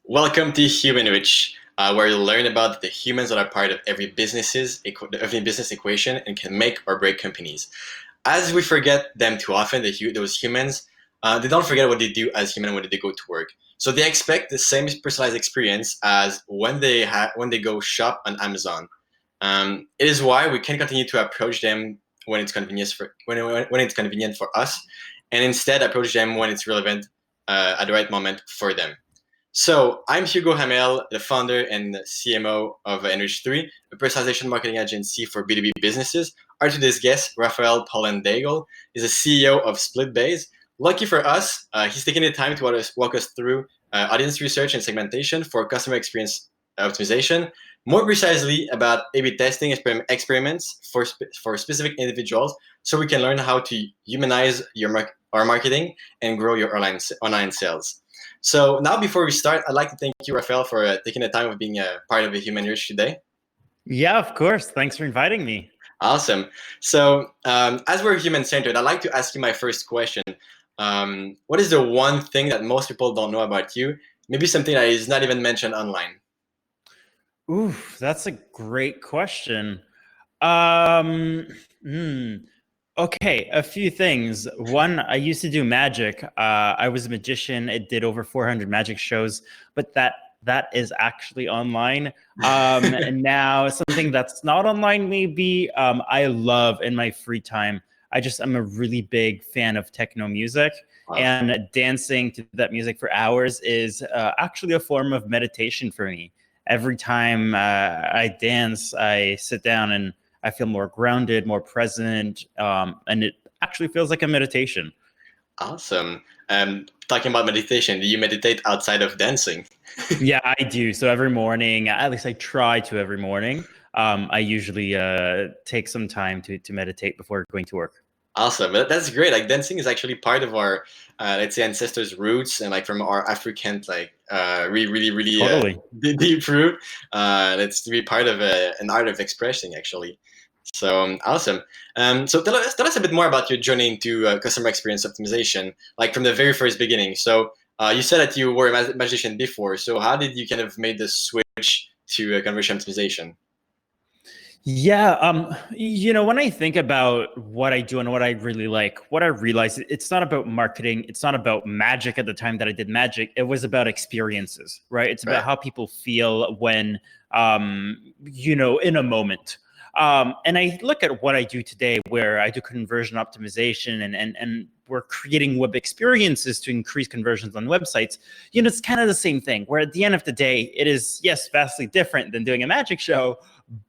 Welcome to Human-Rich, where you learn about the humans that are part of every business equation and can make or break companies. As we forget them too often, those humans, they don't forget what they do as human when they go to work. So they expect the same personalized experience as when they go shop on Amazon. It is why we can continue to approach them when it's when it's convenient for us, and instead approach them when it's relevant at the right moment for them. So I'm Hugo Hamel, the founder and CMO of Enrich3, a personalization marketing agency for B2B businesses. Our today's guest, Raphael Paulin-Daigle, is the CEO of SplitBase. Lucky for us, he's taking the time to walk us through audience research and segmentation for customer experience optimization, more precisely about A/B testing experiments for specific individuals, so we can learn how to humanize our marketing and grow your online sales. So now, before we start, I'd like to thank you, Raphael, for taking the time of being a part of the Human-Rich today. Yeah, of course. Thanks for inviting me. Awesome. So as we're human-centered, I'd like to ask you my first question. What is the one thing that most people don't know about you? Maybe something that is not even mentioned online. Ooh, that's a great question. Okay, a few things. One, I used to do magic. I was a magician. It did over 400 magic shows, but that is actually online. And now something that's not online, maybe. I love in my free time. I'm a really big fan of techno music. Wow. And dancing to that music for hours is actually a form of meditation for me. Every time I dance, I sit down and I feel more grounded, more present, and it actually feels like a meditation. Awesome. Talking about meditation, do you meditate outside of dancing? Yeah, I do. So every morning, at least I try to every morning. I usually take some time to meditate before going to work. Awesome. That's great. Like dancing is actually part of our, let's say, ancestors' roots, and like from our African, like really Totally. deep root. That's to be part of an art of expressing, actually. So awesome. So tell us a bit more about your journey into customer experience optimization, like from the very first beginning. So you said that you were a magician before. So how did you kind of make the switch to conversion optimization? Yeah, when I think about what I do and what I really like, what I realize it's not about marketing, it's not about magic at the time that I did magic. It was about experiences, right? It's about Right. how people feel when in a moment. And I look at what I do today where I do conversion optimization and we're creating web experiences to increase conversions on websites. It's kind of the same thing where at the end of the day, it is, yes, vastly different than doing a magic show,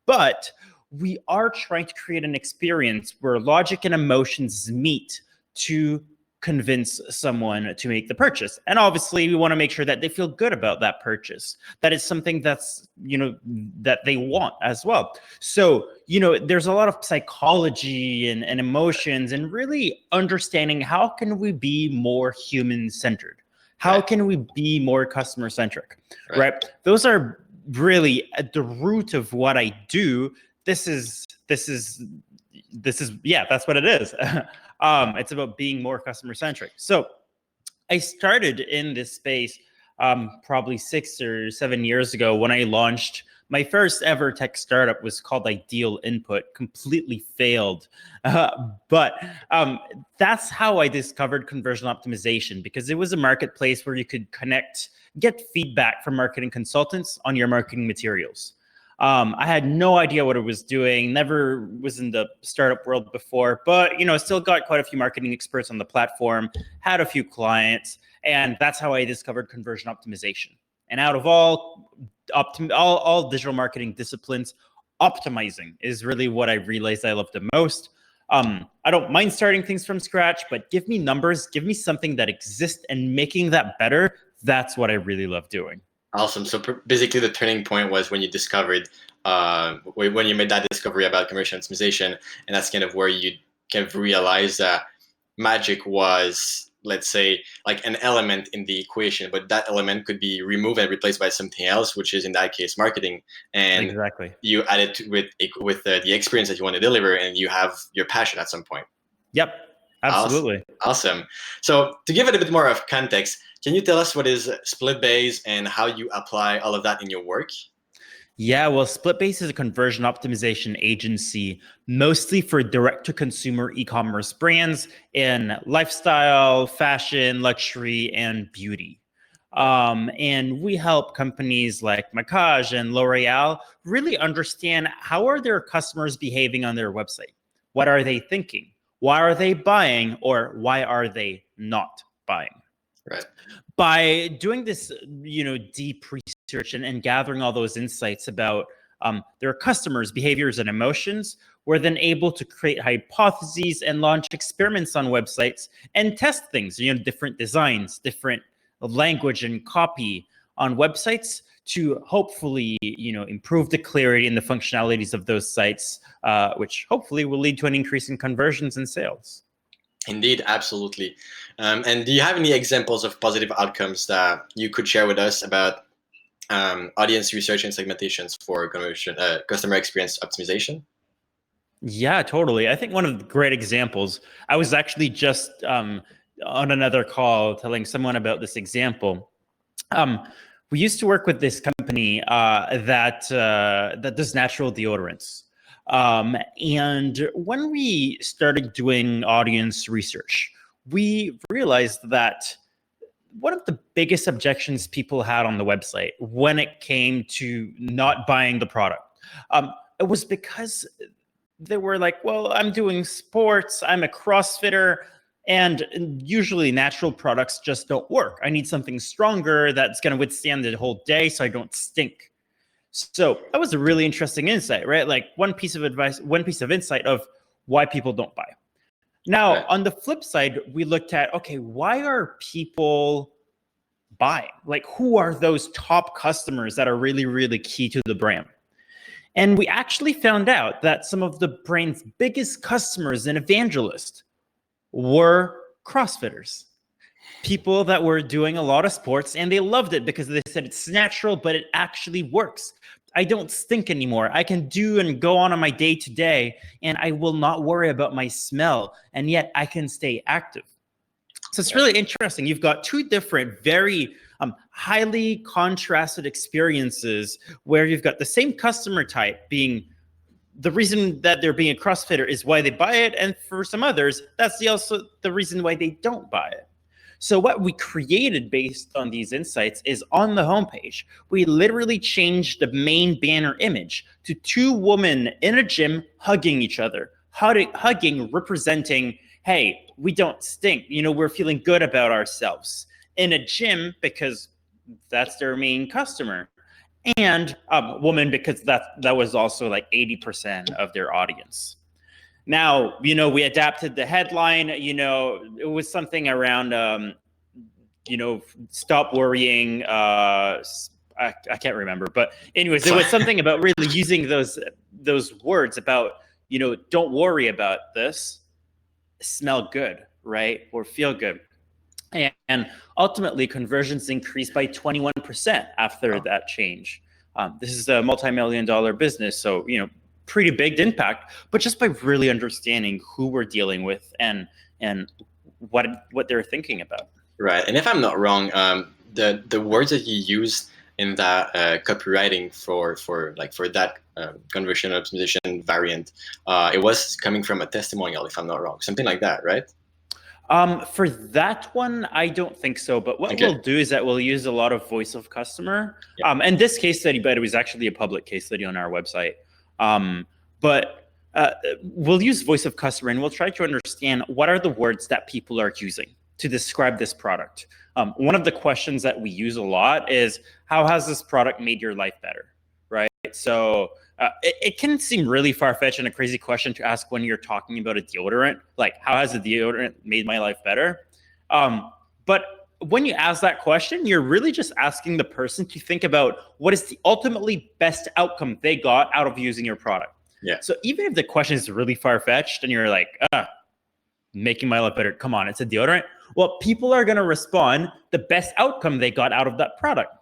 but we are trying to create an experience where logic and emotions meet to convince someone to make the purchase. And obviously we want to make sure that they feel good about that purchase, that it's something that's, that they want as well. So, there's a lot of psychology and emotions and really understanding how can we be more human-centered? How Right. can we be more customer-centric, Right. right? Those are really at the root of what I do. This is yeah, that's what it is. It's about being more customer centric. So I started in this space probably 6 or 7 years ago when I launched my first ever tech startup. Was called Ideal Input. Completely failed, but that's how I discovered conversion optimization, because it was a marketplace where you could get feedback from marketing consultants on your marketing materials. I had no idea what it was doing, never was in the startup world before, but still got quite a few marketing experts on the platform, had a few clients, and that's how I discovered conversion optimization. And out of all digital marketing disciplines, optimizing is really what I realized I love the most. I don't mind starting things from scratch, but give me numbers, give me something that exists and making that better. That's what I really love doing. Awesome. So basically, the turning point was when you discovered, when you made that discovery about conversion optimization, and that's kind of where you kind of realized that magic was, let's say, like an element in the equation, but that element could be removed and replaced by something else, which is in that case marketing. And Exactly. you add it with the experience that you want to deliver, and you have your passion at some point. Yep. Absolutely. Awesome. So to give it a bit more of context, can you tell us what is SplitBase and how you apply all of that in your work? Yeah, well, SplitBase is a conversion optimization agency, mostly for direct-to-consumer e-commerce brands in lifestyle, fashion, luxury, and beauty. And we help companies like Mackage and L'Oreal really understand how are their customers behaving on their website? What are they thinking? Why are they buying, or why are they not buying? Right. By doing this, deep research and gathering all those insights about their customers' behaviors and emotions, we're then able to create hypotheses and launch experiments on websites and test things, different designs, different language and copy on websites to hopefully, improve the clarity and the functionalities of those sites, which hopefully will lead to an increase in conversions and sales. Indeed, absolutely. And do you have any examples of positive outcomes that you could share with us about audience research and segmentations for conversion, customer experience optimization? Yeah, totally. I think one of the great examples, I was actually just on another call telling someone about this example. We used to work with this company that does natural deodorants. And when we started doing audience research, we realized that one of the biggest objections people had on the website when it came to not buying the product, it was because they were like, well, I'm doing sports, I'm a CrossFitter, and usually natural products just don't work. I need something stronger that's going to withstand the whole day so I don't stink. So that was a really interesting insight, right? Like one piece of advice, one piece of insight of why people don't buy. Now, Right. on the flip side, we looked at, okay, why are people buying? Like, who are those top customers that are really, really key to the brand? And we actually found out that some of the brand's biggest customers and evangelists were CrossFitters, people that were doing a lot of sports, and they loved it because they said it's natural, but it actually works. I don't stink anymore. I can do and go on my day to day, and I will not worry about my smell, and yet I can stay active. So it's really interesting. You've got two different, very highly contrasted experiences where you've got the same customer type being the reason that they're being a CrossFitter is why they buy it. And for some others, that's also the reason why they don't buy it. So what we created based on these insights is on the homepage, we literally changed the main banner image to two women in a gym hugging each other, hugging representing, hey, we don't stink. We're feeling good about ourselves in a gym because that's their main customer. And woman because that was also like 80% of their audience. Now, we adapted the headline, it was something around, stop worrying. I can't remember, but anyways, there was something about really using those words about, don't worry about this, smell good, right? Or feel good. And ultimately, conversions increased by 21% after that change. This is a multi-million-dollar business, so pretty big impact. But just by really understanding who we're dealing with and what they're thinking about. Right. And if I'm not wrong, the words that you used in that copywriting for that conversion optimization variant, it was coming from a testimonial, if I'm not wrong, something like that, right? For that one, I don't think so. But what we'll do is that we'll use a lot of voice of customer. Yeah. And this case study, but it was actually a public case study on our website. But we'll use voice of customer, and we'll try to understand what are the words that people are using to describe this product. One of the questions that we use a lot is, how has this product made your life better, right? So it can seem really far-fetched and a crazy question to ask when you're talking about a deodorant, like how has the deodorant made my life better? But when you ask that question, you're really just asking the person to think about what is the ultimately best outcome they got out of using your product. Yeah. So even if the question is really far-fetched and you're like, making my life better, come on, it's a deodorant. Well, people are going to respond the best outcome they got out of that product.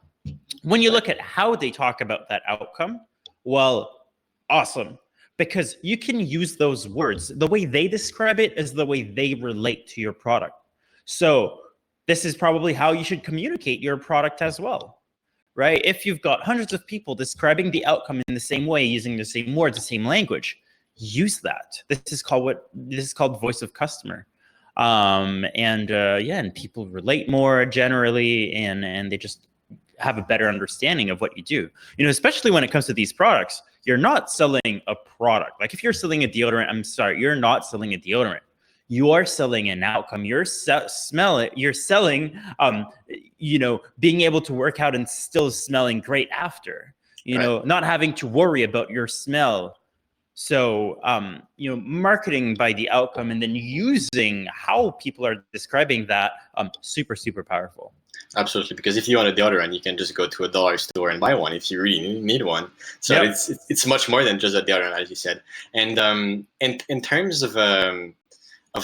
When you look at how they talk about that outcome, well, awesome. because you can use those words. The way they describe it is the way they relate to your product. So this is probably how you should communicate your product as well, right? If you've got hundreds of people describing the outcome in the same way, using the same words, the same language, use that. This is called voice of customer. And people relate more generally, and they just have a better understanding of what you do. Especially when it comes to these products, you're not selling a product. Like if you're selling a deodorant, I'm sorry, you're not selling a deodorant. You are selling an outcome. You're selling, being able to work out and still smelling great after, not having to worry about your smell. So, marketing by the outcome and then using how people are describing that, super, super powerful. Absolutely, because if you want a deodorant, you can just go to a dollar store and buy one if you really need one. So yep. It's much more than just a deodorant, as you said. And in terms of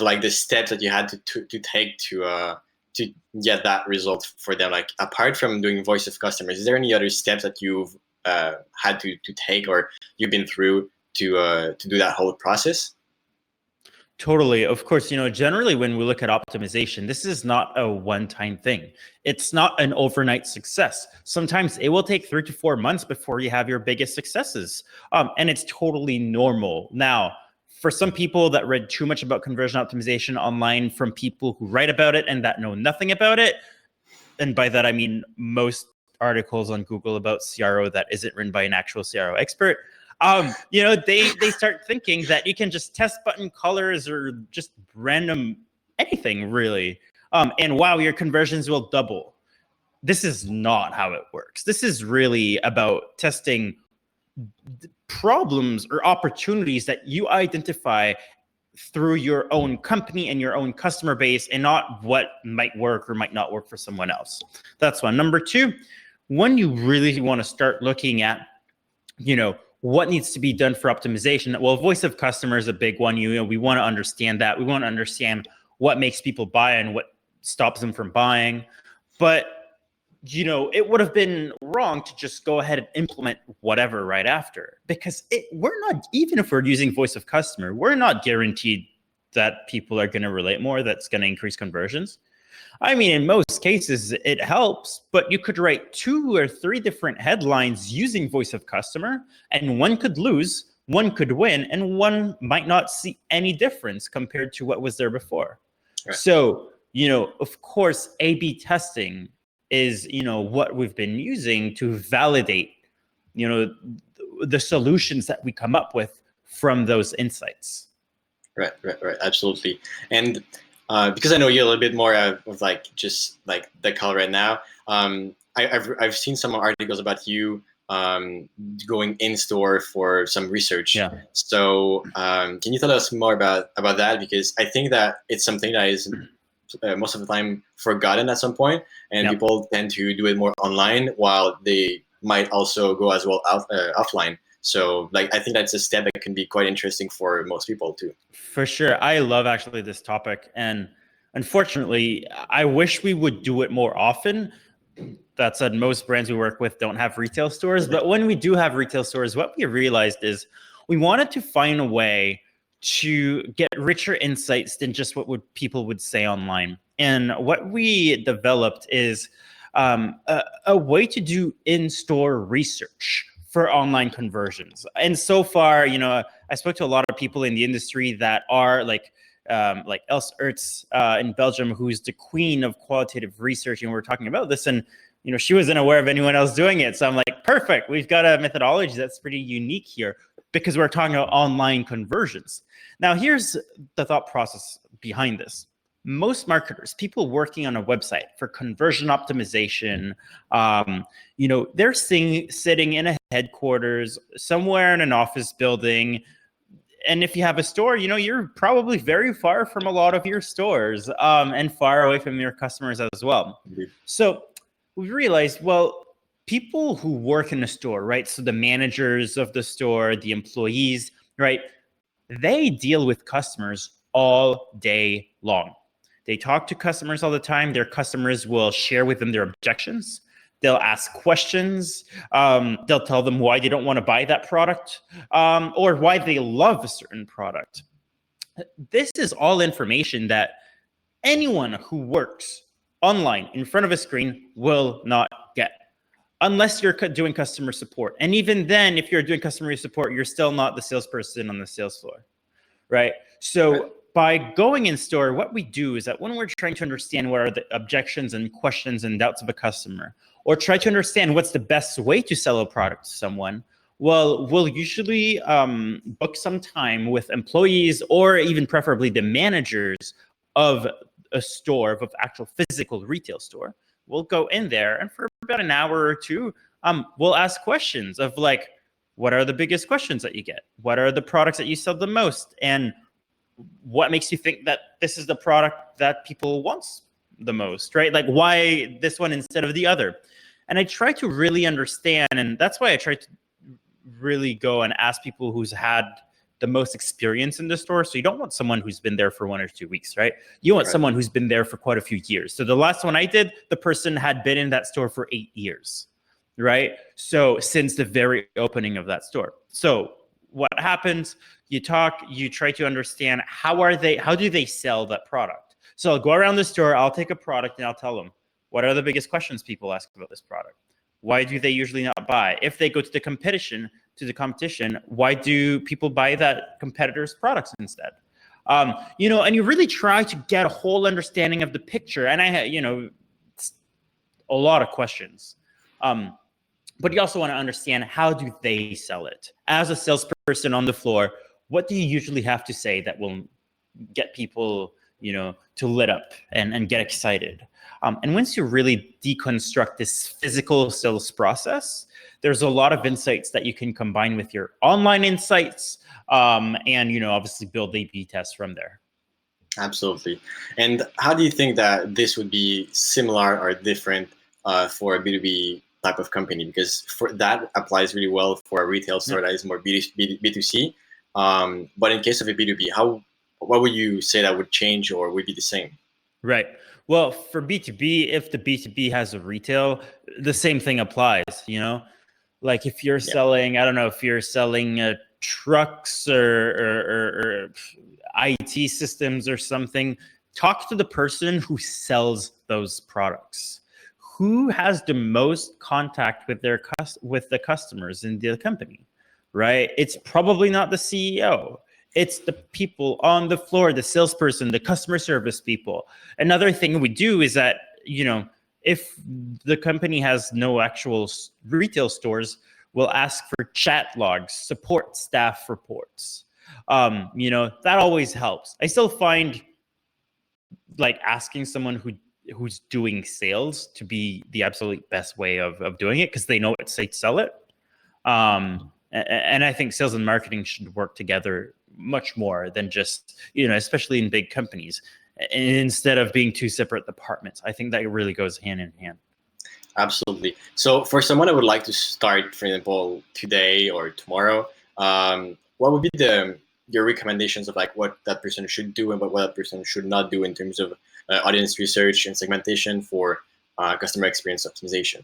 like the steps that you had to take to get that result for them, like apart from doing voice of customers, is there any other steps that you've had to take or you've been through to do that whole process? Totally. Of course, generally when we look at optimization, this is not a one-time thing. It's not an overnight success. Sometimes it will take 3 to 4 months before you have your biggest successes. And it's totally normal. Now, for some people that read too much about conversion optimization online from people who write about it and that know nothing about it, and by that I mean most articles on Google about CRO that isn't written by an actual CRO expert, they start thinking that you can just test button colors or just random anything really. And wow, your conversions will double. This is not how it works. This is really about testing problems or opportunities that you identify through your own company and your own customer base, and not what might work or might not work for someone else. That's one. Number two, when you really want to start looking at, what needs to be done for optimization? Well, voice of customer is a big one. We want to understand that. We want to understand what makes people buy and what stops them from buying. But, it would have been wrong to just go ahead and implement whatever right after, because we're not, even if we're using voice of customer, we're not guaranteed that people are going to relate more, that's going to increase conversions. I mean, in most cases, it helps, but you could write 2 or 3 different headlines using voice of customer, and one could lose, one could win, and one might not see any difference compared to what was there before. Right. So, of course, A/B testing is, what we've been using to validate, the solutions that we come up with from those insights. Right, absolutely. And because I know you a little bit more of like just like the call right now, I've seen some articles about you going in store for some research. Yeah. So can you tell us more about that? Because I think that it's something that is most of the time forgotten at some point, and yep. People tend to do it more online while they might also go as well offline. So like, I think that's a step that can be quite interesting for most people too. For sure. I love actually this topic. And unfortunately, I wish we would do it more often. That said, most brands we work with don't have retail stores. But when we do have retail stores, what we realized is we wanted to find a way to get richer insights than just what people would say online. And what we developed is a way to do in-store research for online conversions. And so far, I spoke to a lot of people in the industry that are like Else Ertz in Belgium, who's the queen of qualitative research, and we're talking about this, and she wasn't aware of anyone else doing it. So I'm like, perfect, we've got a methodology that's pretty unique here, because we're talking about online conversions. Now, here's the thought process behind this. Most marketers, people working on a website for conversion optimization, they're sitting in a headquarters somewhere in an office building. And if you have a store, you're probably very far from a lot of your stores and far away from your customers as well. Mm-hmm. So we realized, well, people who work in a store, right? So the managers of the store, the employees, right? They deal with customers all day long. They talk to customers all the time. Their customers will share with them their objections. They'll ask questions. They'll tell them why they don't want to buy that product, or why they love a certain product. This is all information that anyone who works online in front of a screen will not get, unless you're doing customer support. And even then, if you're doing customer support, you're still not the salesperson on the sales floor, right? So by going in store, what we do is that when we're trying to understand what are the objections and questions and doubts of a customer, or try to understand what's the best way to sell a product to someone, well, we'll usually book some time with employees, or even preferably the managers of a store, of an actual physical retail store. We'll go in there, and for about an hour or two, we'll ask questions of like, what are the biggest questions that you get? What are the products that you sell the most? And what makes you think that this is the product that people want the most, right? Like, why this one instead of the other? And I try to really understand, and that's why I try to really go and ask people who's had the most experience in the store. So you don't want someone who's been there for 1 or 2 weeks, right? You want someone who's been there for quite a few years. So the last one I did, the person had been in that store for 8 years, right? So since the very opening of that store. So what happens? You talk, you try to understand how do they sell that product? So I'll go around the store, I'll take a product, and I'll tell them, what are the biggest questions people ask about this product? Why do they usually not buy? If they go to the competition, why do people buy that competitor's products instead? And you really try to get a whole understanding of the picture. And I had, a lot of questions. But you also want to understand, how do they sell it? As a salesperson on the floor, what do you usually have to say that will get people, to lit up and get excited? And once you really deconstruct this physical sales process, there's a lot of insights that you can combine with your online insights, and obviously build A/B tests from there. Absolutely. And how do you think that this would be similar or different for a B2B type of company? Because for that applies really well for a retail store that is more B2C. But in case of a B2B, what would you say that would change or would be the same? Right. Well, for B2B, if the B2B has a retail, the same thing applies, Like if you're selling, I don't know, if you're selling trucks or IT systems or something, talk to the person who sells those products. Who has the most contact with the customers in the company, right? It's probably not the CEO. It's the people on the floor, the salesperson, the customer service people. Another thing we do is that, if the company has no actual retail stores, we'll ask for chat logs, support staff reports. That always helps. I still find like asking someone who's doing sales to be the absolute best way of doing it, because they know it's safe to sell it. And I think sales and marketing should work together much more than just, especially in big companies, instead of being two separate departments. I think that really goes hand in hand. Absolutely. So for someone that would like to start, for example, today or tomorrow, what would be your recommendations of like what that person should do and what that person should not do in terms of audience research and segmentation for customer experience optimization?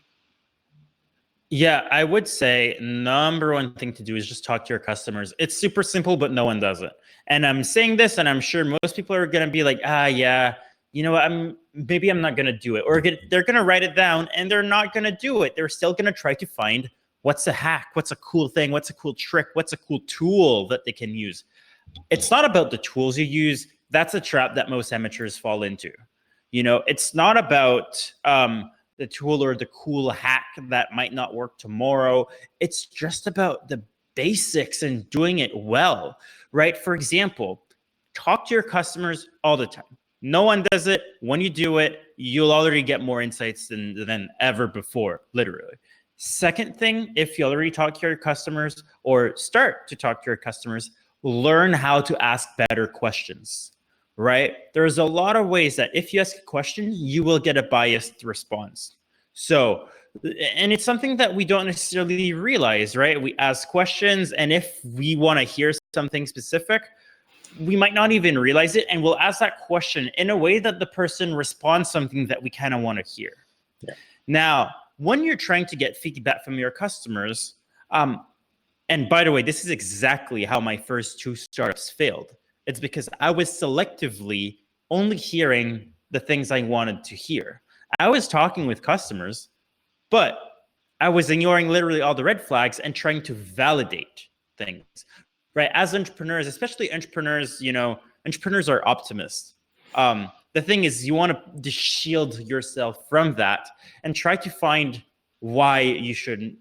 Yeah, I would say number one thing to do is just talk to your customers. It's super simple, but no one does it. And I'm saying this, and I'm sure most people are going to be like, yeah, maybe I'm not going to do it. Or they're going to write it down and they're not going to do it. They're still going to try to find what's a hack, what's a cool thing, what's a cool trick, what's a cool tool that they can use. It's not about the tools you use. That's a trap that most amateurs fall into. It's not about the tool or the cool hack that might not work tomorrow. It's just about the basics and doing it well, right? For example, talk to your customers all the time. No one does it. When you do it, you'll already get more insights than ever before, literally. Second thing, if you already talk to your customers or start to talk to your customers, learn how to ask better questions. Right? There's a lot of ways that if you ask a question, you will get a biased response. So, and it's something that we don't necessarily realize, right? We ask questions, and if we want to hear something specific, we might not even realize it, and we'll ask that question in a way that the person responds something that we kind of want to hear. Yeah. Now, when you're trying to get feedback from your customers, and by the way, this is exactly how my first 2 startups failed. It's because I was selectively only hearing the things I wanted to hear. I was talking with customers, but I was ignoring literally all the red flags and trying to validate things, right? As entrepreneurs, especially entrepreneurs, entrepreneurs are optimists. The thing is, you want to shield yourself from that and try to find why you should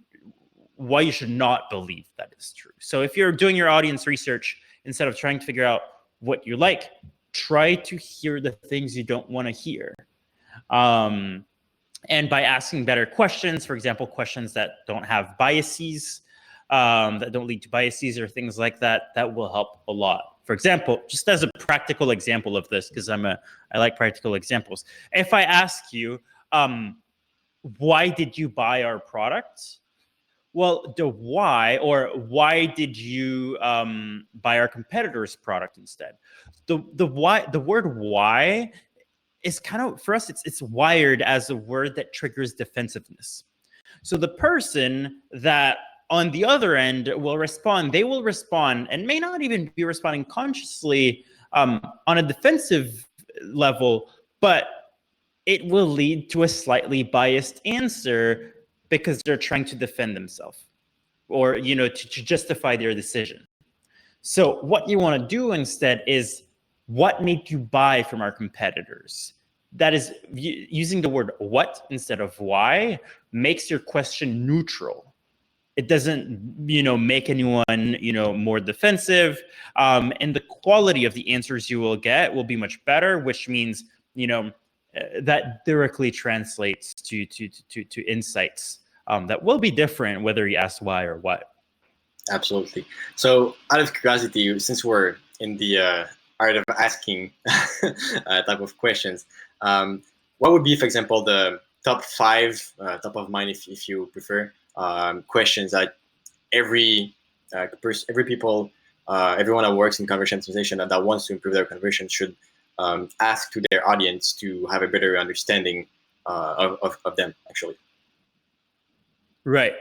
not believe that is true. So if you're doing your audience research, instead of trying to figure out what you like, try to hear the things you don't want to hear. And by asking better questions, for example, questions that don't have biases, that don't lead to biases or things like that, that will help a lot. For example, just as a practical example of this, because I like practical examples. If I ask you, why did you buy our product? Well, the why, or why did you buy our competitor's product instead? The why, the word why is kind of, for us, it's wired as a word that triggers defensiveness. So the person that on the other end will respond, they will respond and may not even be responding consciously on a defensive level, but it will lead to a slightly biased answer because they're trying to defend themselves or, to justify their decision. So what you want to do instead is, what made you buy from our competitors? That is, using the word what instead of why makes your question neutral. It doesn't, make anyone, more defensive. And the quality of the answers you will get will be much better, which means, that directly translates to insights that will be different whether you ask why or what. Absolutely. So out of curiosity, since we're in the art of asking type of questions, what would be, for example, the top 5, top of mind, if you prefer, questions that everyone that works in conversion optimization that wants to improve their conversion should ask to their audience to have a better understanding of them, actually? Right.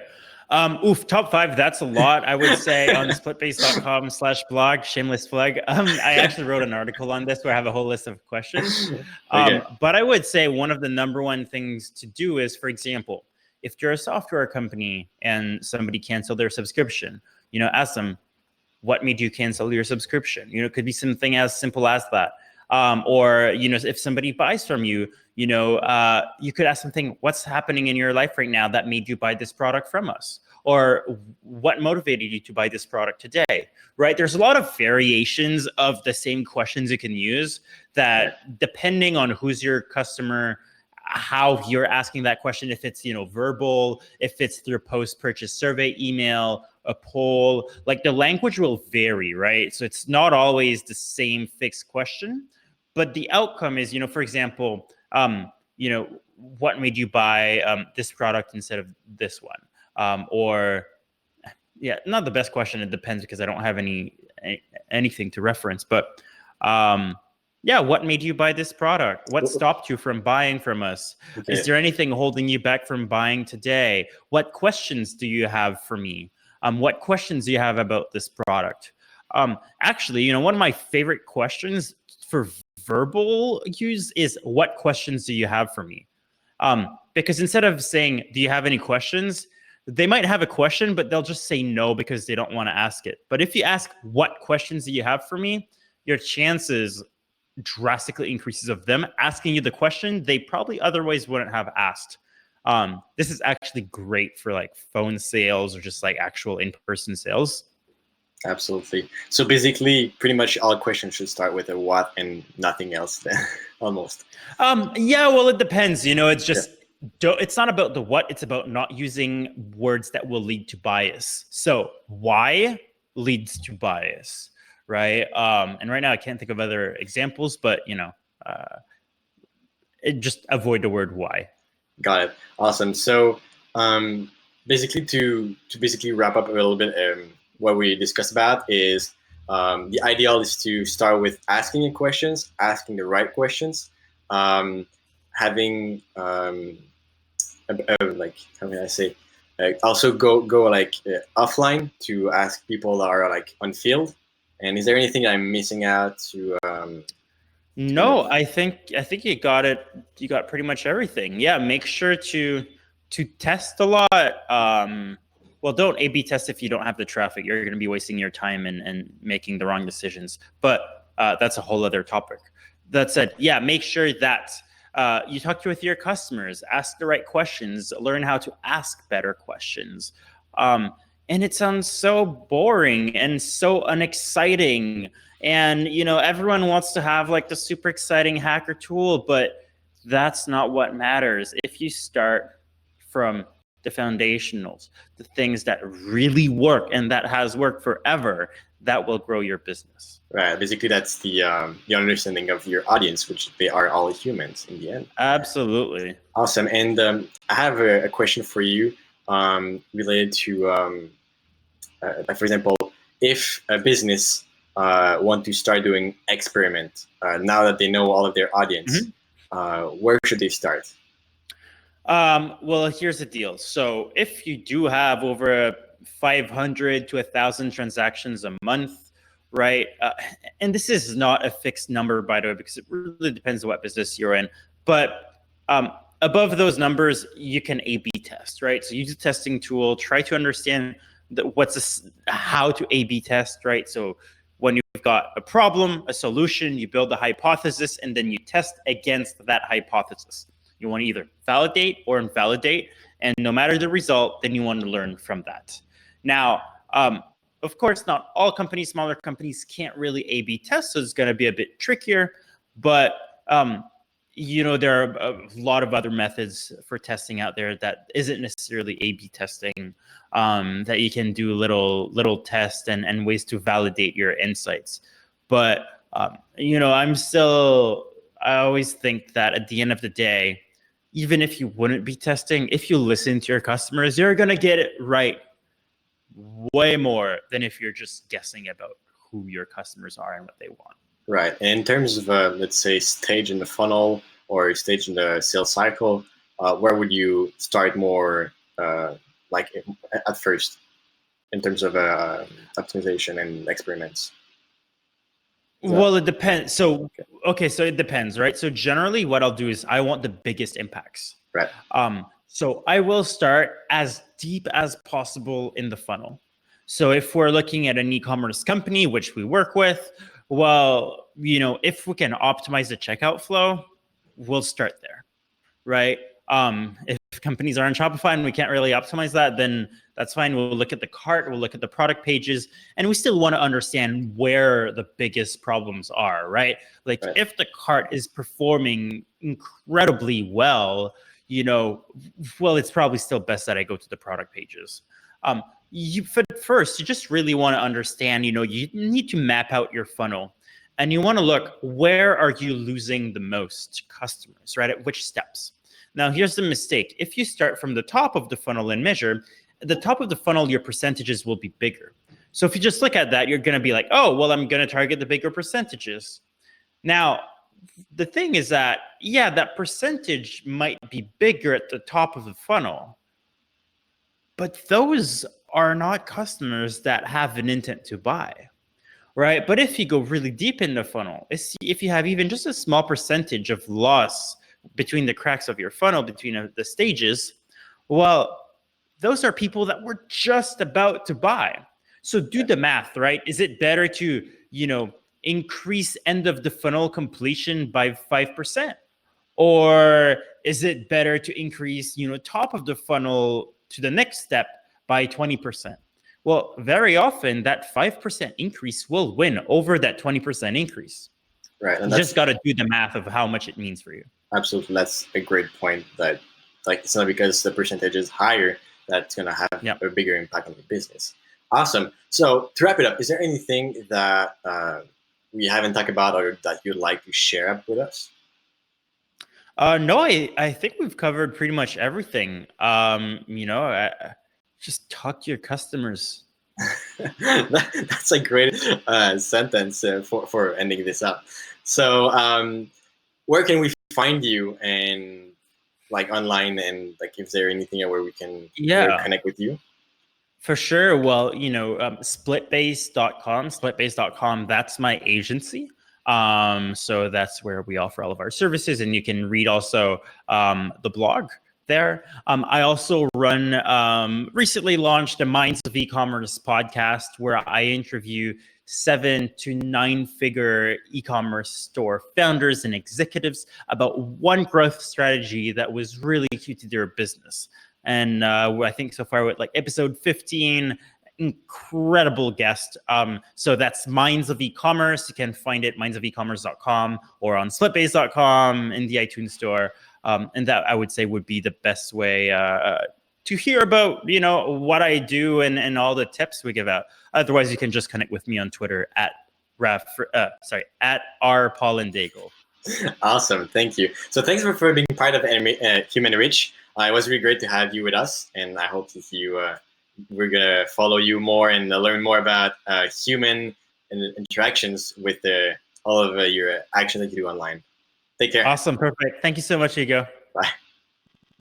Top 5, that's a lot. I would say on splitbase.com/blog, shameless plug. I actually wrote an article on this where I have a whole list of questions. Okay. But I would say one of the number one things to do is, for example, if you're a software company and somebody canceled their subscription, ask them, what made you cancel your subscription? It could be something as simple as that. Or, if somebody buys from you, you could ask something, what's happening in your life right now that made you buy this product from us? Or what motivated you to buy this product today, right? There's a lot of variations of the same questions you can use that, depending on who's your customer, how you're asking that question, if it's, verbal, if it's through post-purchase survey email, a poll, like the language will vary, right? So it's not always the same fixed question, but the outcome is, for example, what made you buy this product instead of this one? Or, yeah, not the best question. It depends because I don't have anything to reference, but yeah, what made you buy this product? What stopped you from buying from us? Okay. Is there anything holding you back from buying today? What questions do you have for me? What questions do you have about this product? Actually, one of my favorite questions for verbal use is, what questions do you have for me? Because instead of saying, do you have any questions? They might have a question, but they'll just say no because they don't want to ask it. But if you ask, what questions do you have for me? Your chances drastically increases of them asking you the question they probably otherwise wouldn't have asked. This is actually great for like phone sales or just like actual in-person sales. Absolutely. So basically, pretty much all questions should start with a what and nothing else then, almost. Yeah, well, it depends. It's just, it's not about the what, it's about not using words that will lead to bias. So why leads to bias, right? And right now I can't think of other examples, but just avoid the word why. Got it. Awesome. So basically, to basically wrap up a little bit, what we discussed about is the ideal is to start with asking your questions, asking the right questions, having a like how can I say, also go like offline to ask people that are like on field? And is there anything I'm missing out to kind of? No, I think you got it. You got pretty much everything. Yeah, make sure to test a lot. Well, don't A/B test if you don't have the traffic. You're going to be wasting your time and making the wrong decisions. But that's a whole other topic. That said, yeah, make sure that you talk with your customers, ask the right questions, learn how to ask better questions. And it sounds so boring and so unexciting, and everyone wants to have like the super exciting hacker tool, but that's not what matters. If you start from the foundationals, the things that really work and that has worked forever, that will grow your business. Right. Basically, that's the understanding of your audience, which they are all humans in the end. Absolutely. Awesome. And I have a question for you related to, for example, if a business want to start doing experiment now that they know all of their audience, where should they start? Well, here's the deal. So if you do have over 500 to 1,000 transactions a month, right? And this is not a fixed number, by the way, because it really depends on what business you're in. But above those numbers, you can A/B test, right? So use a testing tool, try to understand how to A/B test, right? So when you've got a problem, a solution, you build a hypothesis, and then you test against that hypothesis. You want to either validate or invalidate, and no matter the result, then you want to learn from that. Now, of course, not all companies, smaller companies can't really A/B test, so it's going to be a bit trickier, but there are a lot of other methods for testing out there that isn't necessarily A/B testing, that you can do little tests and ways to validate your insights. But I always think that at the end of the day, even if you wouldn't be testing, if you listen to your customers, you're going to get it right way more than if you're just guessing about who your customers are and what they want. Right. And in terms of, let's say, stage in the funnel or stage in the sales cycle, where would you start more like at first in terms of optimization and experiments? Well, it depends. So it depends, right? So generally what I'll do is I want the biggest impacts. Right. So I will start as deep as possible in the funnel. So if we're looking at an e-commerce company, which we work with, well, if we can optimize the checkout flow, we'll start there, right? If companies are on Shopify and we can't really optimize that, then that's fine. We'll look at the cart, we'll look at the product pages, and we still want to understand where the biggest problems are, right? Like if the cart is performing incredibly well, well, it's probably still best that I go to the product pages. First, you just really want to understand, you need to map out your funnel, and you want to look, where are you losing the most customers, right? At which steps? Now, here's the mistake. If you start from the top of the funnel and measure, at the top of the funnel, your percentages will be bigger. So if you just look at that, you're going to be like, oh, well, I'm going to target the bigger percentages. Now, the thing is that, yeah, that percentage might be bigger at the top of the funnel, but those are not customers that have an intent to buy, right? But if you go really deep in the funnel, if you have even just a small percentage of loss between the cracks of your funnel, between the stages, well, those are people that were just about to buy. So do the math, right? Is it better to, increase end of the funnel completion by 5%? Or is it better to increase, top of the funnel to the next step by 20%? Well, very often that 5% increase will win over that 20% increase. Right. And you just got to do the math of how much it means for you. Absolutely. That's a great point, that it's not because the percentage is higher that's going to have a bigger impact on the business. Awesome. So to wrap it up, is there anything that we haven't talked about or that you'd like to share up with us? No, I think we've covered pretty much everything. Just talk to your customers. That's a great sentence for ending this up. So where can we find you, and like online, and like if there anything where we can connect with you? For sure. Well, splitbase.com, that's my agency. So that's where we offer all of our services, and you can read also the blog there. I also recently launched a Minds of E-commerce podcast where I interview 7 to 9 figure e-commerce store founders and executives about one growth strategy that was really key to their business. And I think so far with like episode 15, incredible guest. So that's Minds of E-commerce. You can find it mindsofecommerce.com or on splitbase.com in the iTunes store. And that I would say would be the best way to hear about, what I do and all the tips we give out. Otherwise, you can just connect with me on Twitter at R Paulin-Daigle. Awesome, thank you. So thanks for being part of HUMAN-RICH. It was really great to have you with us, and I hope to see you. We're gonna follow you more and learn more about human interactions with all of your actions that you do online. Take care. Awesome, perfect. Thank you so much, Hugo. Bye.